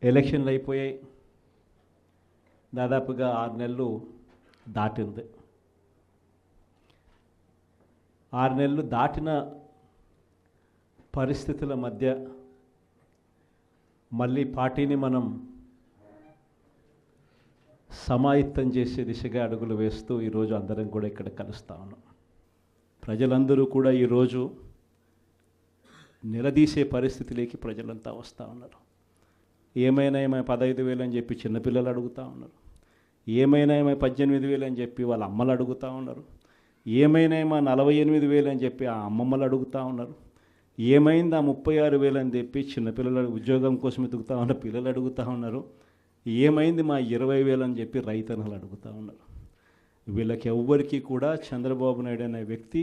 ఎలక్షన్లు అయిపోయాయి. దాదాపుగా 6 నెలలు దాటింది. 6 నెలలు దాటిన పరిస్థితుల మధ్య మళ్ళీ పార్టీని మనం సమాయత్తం చేసే దిశగా అడుగులు వేస్తూ ఈరోజు అందరం కూడా ఇక్కడ కలుస్తూ ఉన్నాం. ప్రజలందరూ కూడా ఈరోజు నిలదీసే పరిస్థితిలోకి ప్రజలంతా వస్తూ ఉన్నారు. ఏమైనా 15,000 అని చెప్పి చిన్నపిల్లలు అడుగుతూ ఉన్నారు. ఏమైనా 18,000 అని చెప్పి వాళ్ళ అమ్మలు అడుగుతూ ఉన్నారు. ఏమైనా 48,000 అని చెప్పి ఆ అమ్మమ్మలు అడుగుతూ ఉన్నారు. ఏమైంది 36,000 అని చెప్పి చిన్నపిల్లలు ఉద్యోగం కోసం ఎదుగుతూ ఉన్న పిల్లలు అడుగుతూ ఉన్నారు. ఏమైంది 20,000 అని చెప్పి రైతన్నలు అడుగుతూ ఉన్నారు. వీళ్ళకి ఎవ్వరికీ కూడా చంద్రబాబు నాయుడు అనే వ్యక్తి,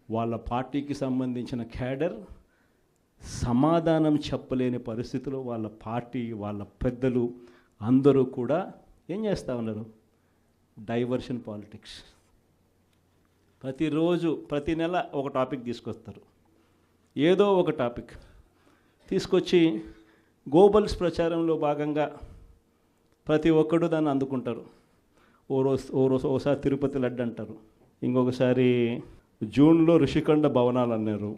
వాళ్ళ పార్టీకి సంబంధించిన క్యాడర్ సమాధానం చెప్పలేని పరిస్థితిలో వాళ్ళ పార్టీ, వాళ్ళ పెద్దలు అందరూ కూడా ఏం చేస్తూ ఉన్నారు? Diversion politics. ప్రతిరోజు ప్రతి నెల ఒక టాపిక్ తీసుకొస్తారు. ఏదో ఒక టాపిక్ తీసుకొచ్చి గోబల్స్ ప్రచారంలో భాగంగా ప్రతి ఒక్కడు దాన్ని అందుకుంటారు. ఓసారి తిరుపతి లడ్డు అంటారు, ఇంకొకసారి జూన్లో ఋషికొండ భవనాలు అన్నారు,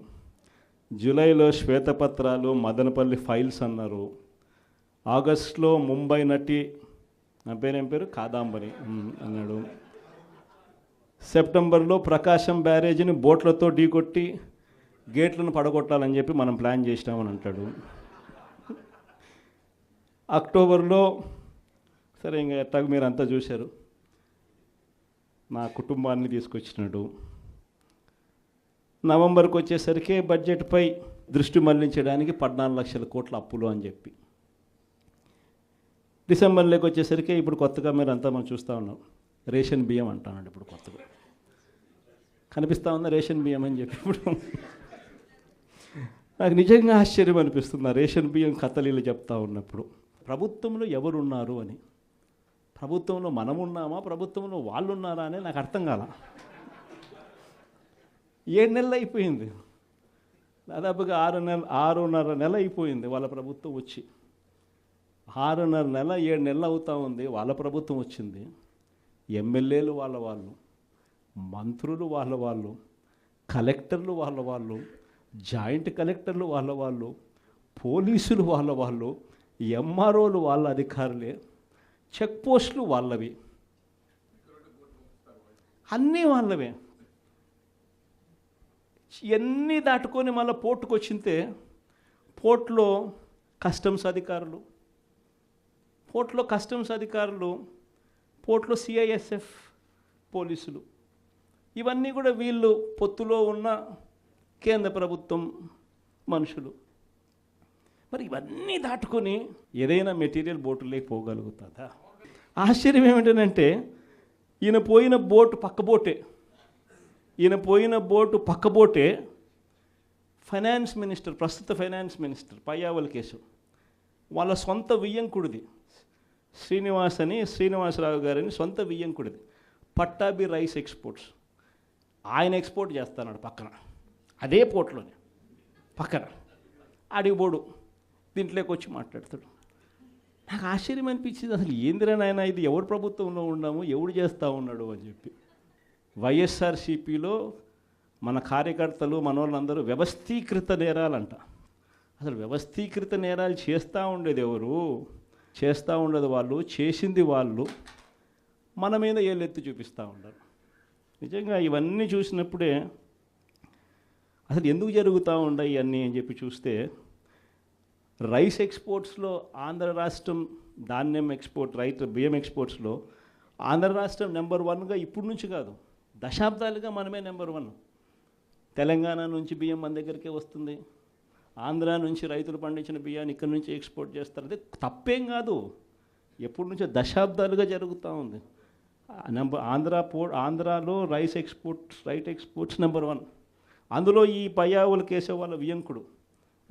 జూలైలో శ్వేతపత్రాలు మదనపల్లి ఫైల్స్ అన్నారు, ఆగస్టులో ముంబై నటి నా పేరేం పేరు కాదాంబరి అన్నాడు, సెప్టెంబర్లో ప్రకాశం బ్యారేజీని బోట్లతో ఢీకొట్టి గేట్లను పడగొట్టాలని చెప్పి మనం ప్లాన్ చేసినామని అంటాడు. అక్టోబర్లో సరే ఇంకా ఎట్టాగ మీరు అంతా చూశారు, నా కుటుంబాన్ని తీసుకొచ్చినాడు. నవంబర్కి వచ్చేసరికి బడ్జెట్పై దృష్టి మళ్లించడానికి 14 లక్షల కోట్ల అప్పులు అని చెప్పి, డిసెంబర్లోకి వచ్చేసరికి ఇప్పుడు కొత్తగా మీరు అంతా మనం చూస్తూ ఉన్నాం, రేషన్ బియ్యం అంటానండి. ఇప్పుడు కొత్తగా కనిపిస్తూ ఉందా రేషన్ బియ్యం అని చెప్పి. ఇప్పుడు నాకు నిజంగా ఆశ్చర్యం అనిపిస్తుంది ఆ రేషన్ బియ్యం కథలీలు చెప్తా ఉన్నప్పుడు. ప్రభుత్వంలో ఎవరున్నారు అని, ప్రభుత్వంలో మనమున్నామా, ప్రభుత్వంలో వాళ్ళు ఉన్నారా అని నాకు అర్థం కాల. 7 నెలలు అయిపోయింది, దాదాపుగా 6.5 నెల అయిపోయింది వాళ్ళ ప్రభుత్వం వచ్చి. 6.5 నెల 7 నెలలు అవుతూ ఉంది వాళ్ళ ప్రభుత్వం వచ్చింది. ఎమ్మెల్యేలు వాళ్ళు, మంత్రులు వాళ్ళు, కలెక్టర్లు వాళ్ళు, జాయింట్ కలెక్టర్లు వాళ్ళు, పోలీసులు వాళ్ళు, ఎంఆర్ఓలు వాళ్ళ అధికారులే, చెక్ పోస్టులు వాళ్ళవి, అన్నీ వాళ్ళవే. ఇవన్నీ దాటుకొని మళ్ళీ పోర్టుకు వచ్చింతే పోర్టులో కస్టమ్స్ అధికారులు, పోర్టులో సిఐఎస్ఎఫ్ పోలీసులు, ఇవన్నీ కూడా వీళ్ళు పొత్తులో ఉన్న కేంద్ర ప్రభుత్వం మనుషులు. మరి ఇవన్నీ దాటుకొని ఏదైనా మెటీరియల్ బోటులోకి పోగలుగుతుందా? ఆశ్చర్యం ఏమిటంటే ఈయన పోయిన బోటు పక్క బోటే ఫైనాన్స్ మినిస్టర్, ప్రస్తుత ఫైనాన్స్ మినిస్టర్ పయ్యావుల కేశవ్ వాళ్ళ సొంత వియ్యంకుడిది, శ్రీనివాసరావు గారిని సొంత వియ్యంకుడిది, పట్టాభి రైస్ ఎక్స్పోర్ట్స్. ఆయన ఎక్స్పోర్ట్ చేస్తున్నాడు పక్కన, అదే పోర్ట్లోనే పక్కన. అడిగిపోడు దీంట్లోకి వచ్చి మాట్లాడతాడు. నాకు ఆశ్చర్యం అనిపించింది, అసలు ఏందిరా నాయన ఇది, ఎవరు ప్రభుత్వంలో ఉన్నాము, ఎవడు చేస్తూ ఉన్నాడు అని చెప్పి. వైఎస్ఆర్సీపీలో మన కార్యకర్తలు మనోళ్ళందరూ వ్యవస్థీకృత నేరాలంట. అసలు వ్యవస్థీకృత నేరాలు చేస్తూ ఉండేది ఎవరు? చేస్తూ ఉండదు వాళ్ళు, చేసింది వాళ్ళు, మన మీద ఏళ్ళెత్తి చూపిస్తూ ఉండరు. నిజంగా ఇవన్నీ చూసినప్పుడే అసలు ఎందుకు జరుగుతూ ఉన్నాయి ఇవన్నీ అని చెప్పి చూస్తే, రైస్ ఎక్స్పోర్ట్స్లో ఆంధ్ర రాష్ట్రం, ధాన్యం ఎక్స్పోర్ట్, బియ్యం ఎక్స్పోర్ట్స్లో ఆంధ్ర రాష్ట్రం నెంబర్ 1గా ఇప్పుడు నుంచి కాదు, దశాబ్దాలుగా మనమే నెంబర్ 1. తెలంగాణ నుంచి బియ్యం మన దగ్గరికే వస్తుంది, ఆంధ్ర నుంచి రైతులు పండించిన బియ్యాన్ని ఇక్కడి నుంచి ఎక్స్పోర్ట్ చేస్తారు. అదే తప్పేం కాదు, ఎప్పటి నుంచో దశాబ్దాలుగా జరుగుతూ ఉంది. ఆంధ్రాలో రైట్ ఎక్స్పోర్ట్స్ నెంబర్ 1. అందులో ఈ పయ్యావుల కేశవ్ వాళ్ళ వియంకుడు,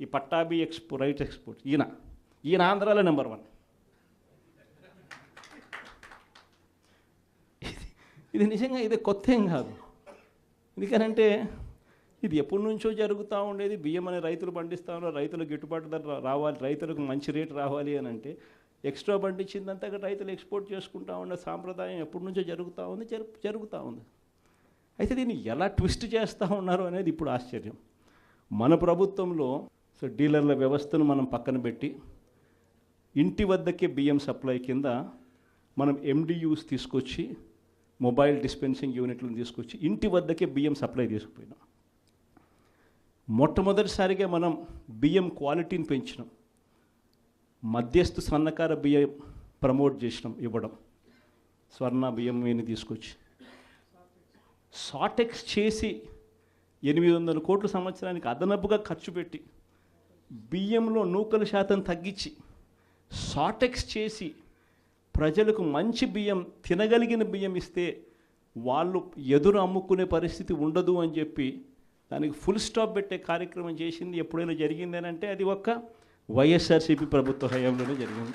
ఈ పట్టాభి రైట్ ఎక్స్పోర్ట్స్, ఈయన ఆంధ్రాలో నెంబర్ 1. ఇది నిజంగా ఇది కొత్త ఏం కాదు. ఎందుకనంటే ఇది ఎప్పటి నుంచో జరుగుతూ ఉండేది. బియ్యం అనే రైతులు పండిస్తూ ఉన్నారు, రైతులకు గిట్టుబాటు ధర రావాలి, రైతులకు మంచి రేటు రావాలి అని అంటే ఎక్స్ట్రా పండించిందంతా రైతులు ఎక్స్పోర్ట్ చేసుకుంటూ ఉన్న సాంప్రదాయం ఎప్పటి నుంచో జరుగుతూ ఉంది, జరుగుతూ ఉంది. అయితే దీన్ని ఎలా ట్విస్ట్ చేస్తూ ఉన్నారు అనేది ఇప్పుడు ఆశ్చర్యం. మన ప్రభుత్వంలో డీలర్ల వ్యవస్థను మనం పక్కన పెట్టి ఇంటి వద్దకే బియ్యం సప్లై కింద మనం MDUs తీసుకొచ్చి, మొబైల్ డిస్పెన్సింగ్ యూనిట్లను తీసుకొచ్చి ఇంటి వద్దకే బియ్యం సప్లై తీసుకుపోయినాం. మొట్టమొదటిసారిగా మనం బియ్యం క్వాలిటీని పెంచినాం. మధ్యస్థు సన్నకార బియ్యం ప్రమోట్ చేసినాం, ఇవ్వడం. స్వర్ణ బియ్యం అని తీసుకొచ్చి సాటెక్స్ చేసి 800 కోట్ల సంవత్సరానికి అదనపుగా ఖర్చు పెట్టి బియ్యంలో నూకల శాతం తగ్గించి సాటెక్స్ చేసి ప్రజలకు మంచి బియ్యం, తినగలిగిన బియ్యం ఇస్తే వాళ్ళు ఎదురు అమ్ముకునే పరిస్థితి ఉండదు అని చెప్పి దానికి ఫుల్ స్టాప్ పెట్టే కార్యక్రమం చేసింది ఎప్పుడైనా జరిగింది అంటే అది ఒక్క వైఎస్ఆర్సీపీ ప్రభుత్వ హయాంలోనే జరిగింది.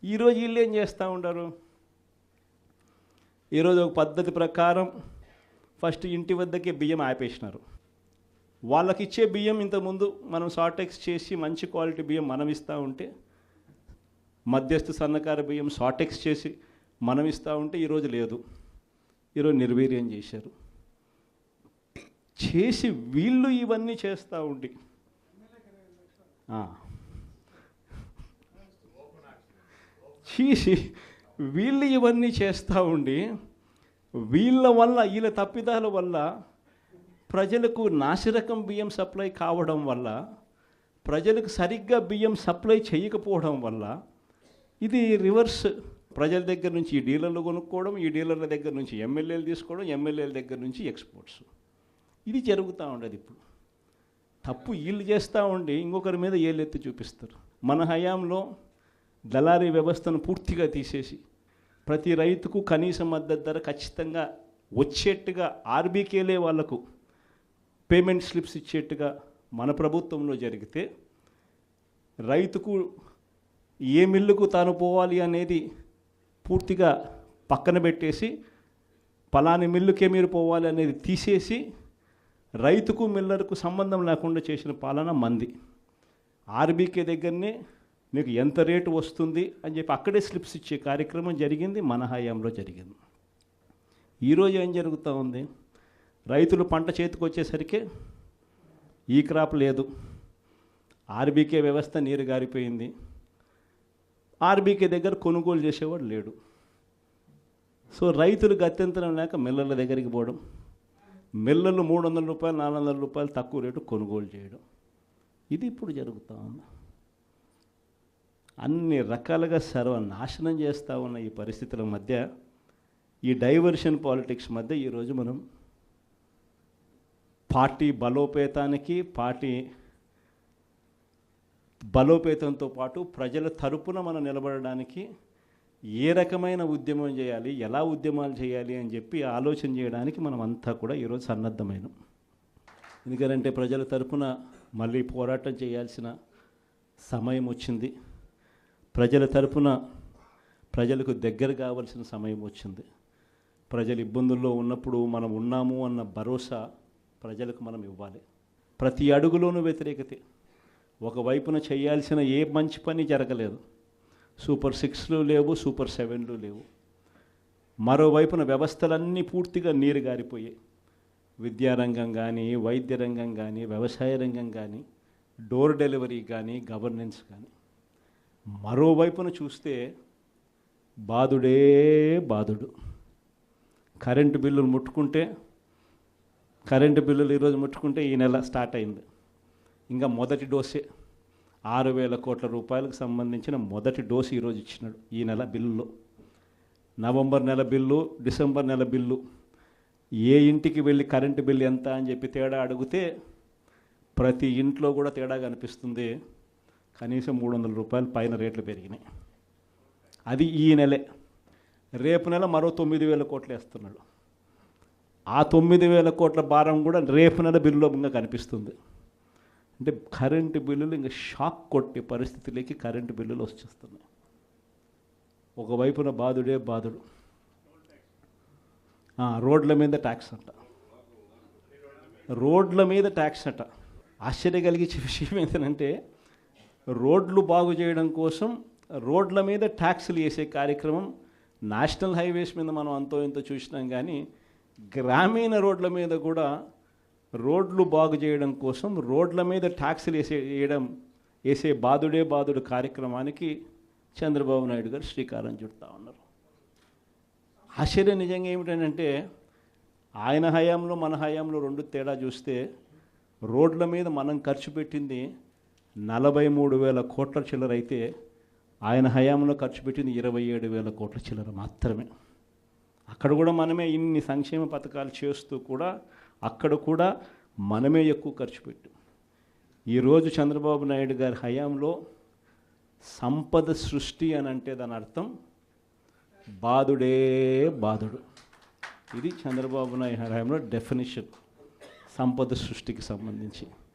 ఈరోజు వీళ్ళు ఏం చేస్తూ ఉంటారు? ఈరోజు ఒక పద్ధతి ప్రకారం ఫస్ట్ ఇంటి వద్దకే బియ్యం ఆపేసినారు. వాళ్ళకి ఇచ్చే బియ్యం ఇంతకుముందు మనం సాటెక్స్ చేసి మంచి క్వాలిటీ బియ్యం మనం ఇస్తూ ఉంటే, మధ్యస్థ సన్నకార బియ్యం సాటెక్స్ చేసి మనం ఇస్తూ ఉంటే ఈరోజు లేదు. ఈరోజు నిర్వీర్యం చేశారు. చేసి వీళ్ళు ఇవన్నీ చేస్తూ ఉండి చేసి వీళ్ళు ఇవన్నీ చేస్తూ ఉండి వీళ్ళ వల్ల, వీళ్ళ తప్పిదాల వల్ల ప్రజలకు నాసిరకం బియ్యం సప్లై కావడం వల్ల, ప్రజలకు సరిగ్గా బియ్యం సప్లై చేయకపోవడం వల్ల ఇది రివర్స్. ప్రజల దగ్గర నుంచి ఈ డీలర్లు కొనుక్కోవడం, ఈ డీలర్ల దగ్గర నుంచి ఎమ్మెల్యేలు తీసుకోవడం, ఎమ్మెల్యేల దగ్గర నుంచి ఎక్స్పోర్ట్స్. ఇది జరుగుతూ ఉండదు. ఇప్పుడు తప్పు వీళ్ళు చేస్తూ ఉండి ఇంకొకరి మీద ఏళ్ళెత్తి చూపిస్తారు. మన హయాంలో దళారీ వ్యవస్థను పూర్తిగా తీసేసి ప్రతి రైతుకు కనీస మద్దతు ధర ఖచ్చితంగా వచ్చేట్టుగా ఆర్బీకేలే వాళ్లకు పేమెంట్ స్లిప్స్ ఇచ్చేట్టుగా మన ప్రభుత్వంలో జరిగితే, రైతుకు ఏ మిల్లుకు తాను పోవాలి అనేది పూర్తిగా పక్కన పెట్టేసి పలాని మిల్లుకే మీరు పోవాలి అనేది తీసేసి రైతుకు మిల్లర్కు సంబంధం లేకుండా చేసిన పాలన మంది. ఆర్బీకే దగ్గరనే మీకు ఎంత రేటు వస్తుంది అని చెప్పి అక్కడే స్లిప్స్ ఇచ్చే కార్యక్రమం జరిగింది, మన హయాంలో జరిగింది. ఈరోజు ఏం జరుగుతూ ఉంది? రైతులు పంట చేతికి వచ్చేసరికి ఈ క్రాప్ లేదు, ఆర్బీకే వ్యవస్థ నీరు గారిపోయింది, ఆర్బీకే దగ్గర కొనుగోలు చేసేవాడు లేడు. సో రైతులు గత్యంతరం లేక మిల్లర్ల దగ్గరికి పోవడం, మిల్లర్లు 300 రూపాయలు 400 రూపాయలు తక్కువ రేటు కొనుగోలు చేయడం, ఇది ఇప్పుడు జరుగుతూ ఉంది. అన్ని రకాలుగా సర్వనాశనం చేస్తూ ఉన్న ఈ పరిస్థితుల మధ్య, ఈ డైవర్షన్ పాలిటిక్స్ మధ్య ఈరోజు మనం పార్టీ బలోపేతంతో పాటు ప్రజల తరపున మనం నిలబడడానికి ఏ రకమైన ఉద్యమం చేయాలి, ఎలా ఉద్యమాలు చేయాలి అని చెప్పి ఆలోచన చేయడానికి మనం అంతా కూడా ఈరోజు సన్నద్ధమైనాం. ఎందుకంటే ప్రజల తరపున మళ్ళీ పోరాటం చేయాల్సిన సమయం వచ్చింది. ప్రజల తరపున ప్రజలకు దగ్గర కావాల్సిన సమయం వచ్చింది. ప్రజలు ఇబ్బందుల్లో ఉన్నప్పుడు మనం ఉన్నాము అన్న భరోసా ప్రజలకు మనం ఇవ్వాలి. ప్రతి అడుగులోనూ వ్యతిరేకతే. ఒకవైపున చేయాల్సిన ఏ మంచి పని జరగలేదు. సూపర్ 6లు లేవు, సూపర్ 7లు లేవు. మరోవైపున వ్యవస్థలన్నీ పూర్తిగా నీరు గారిపోయాయి. విద్యారంగం కానీ, వైద్య రంగం కానీ, వ్యవసాయ రంగం కానీ, డోర్ డెలివరీ కానీ, గవర్నెన్స్ కానీ. మరోవైపున చూస్తే బాధుడే బాధుడు. కరెంటు బిల్లులు ఈరోజు ముట్టుకుంటే ఈ నెల స్టార్ట్ అయింది. ఇంకా మొదటి డోసే 6,000 కోట్ల రూపాయలకు సంబంధించిన మొదటి డోసు ఈరోజు ఇచ్చినాడు ఈ నెల బిల్లులో. నవంబర్ నెల బిల్లు, డిసెంబర్ నెల బిల్లు, ఏ ఇంటికి వెళ్ళి కరెంటు బిల్లు ఎంత అని చెప్పి తేడా అడిగితే ప్రతి ఇంట్లో కూడా తేడా కనిపిస్తుంది. కనీసం 300 రూపాయలు పైన రేట్లు పెరిగినాయి. అది ఈ నెలే. రేపు నెల మరో 9,000 కోట్లు వేస్తున్నాడు. ఆ 9,000 కోట్ల భారం కూడా రేపు నెల బిల్లులో ఇంకా కనిపిస్తుంది. అంటే కరెంటు బిల్లులు ఇంకా షాక్ కొట్టే పరిస్థితిలోకి కరెంటు బిల్లులు వచ్చేస్తున్నాయి. ఒకవైపున బాధుడే బాధుడు. రోడ్ల మీద ట్యాక్స్ అంట. రోడ్ల మీద ట్యాక్స్ అట. ఆశ్చర్య కలిగించే విషయం ఏంటంటే రోడ్లు బాగు చేయడం కోసం రోడ్ల మీద ట్యాక్సులు వేసే కార్యక్రమం నేషనల్ హైవేస్ మీద మనం అంతో ఇంతో చూసినాం, కానీ గ్రామీణ రోడ్ల మీద కూడా రోడ్లు బాగు చేయడం కోసం రోడ్ల మీద ట్యాక్సులు వేసే బాదుడు కార్యక్రమానికి చంద్రబాబు నాయుడు గారు శ్రీకారం చుడతా ఉన్నారు. ఆశ్చర్యం నిజంగా ఏమిటంటే ఆయన హయాంలో మన హయాంలో రెండు తేడా చూస్తే రోడ్ల మీద మనం ఖర్చు పెట్టింది 43,000 కోట్ల చిల్లర అయితే ఆయన హయాంలో ఖర్చు పెట్టింది 27,000 కోట్ల చిల్లర మాత్రమే. అక్కడ కూడా మనమే ఇన్ని సంక్షేమ పథకాలు చేస్తూ కూడా అక్కడ కూడా మనమే ఎక్కువ ఖర్చు పెట్టాం. ఈరోజు చంద్రబాబు నాయుడు గారి హయాంలో సంపద సృష్టి అని అంటే దాని అర్థం బాదుడే బాదుడు. ఇది చంద్రబాబు నాయుడు హయాంలో డెఫినిషన్ సంపద సృష్టికి సంబంధించి.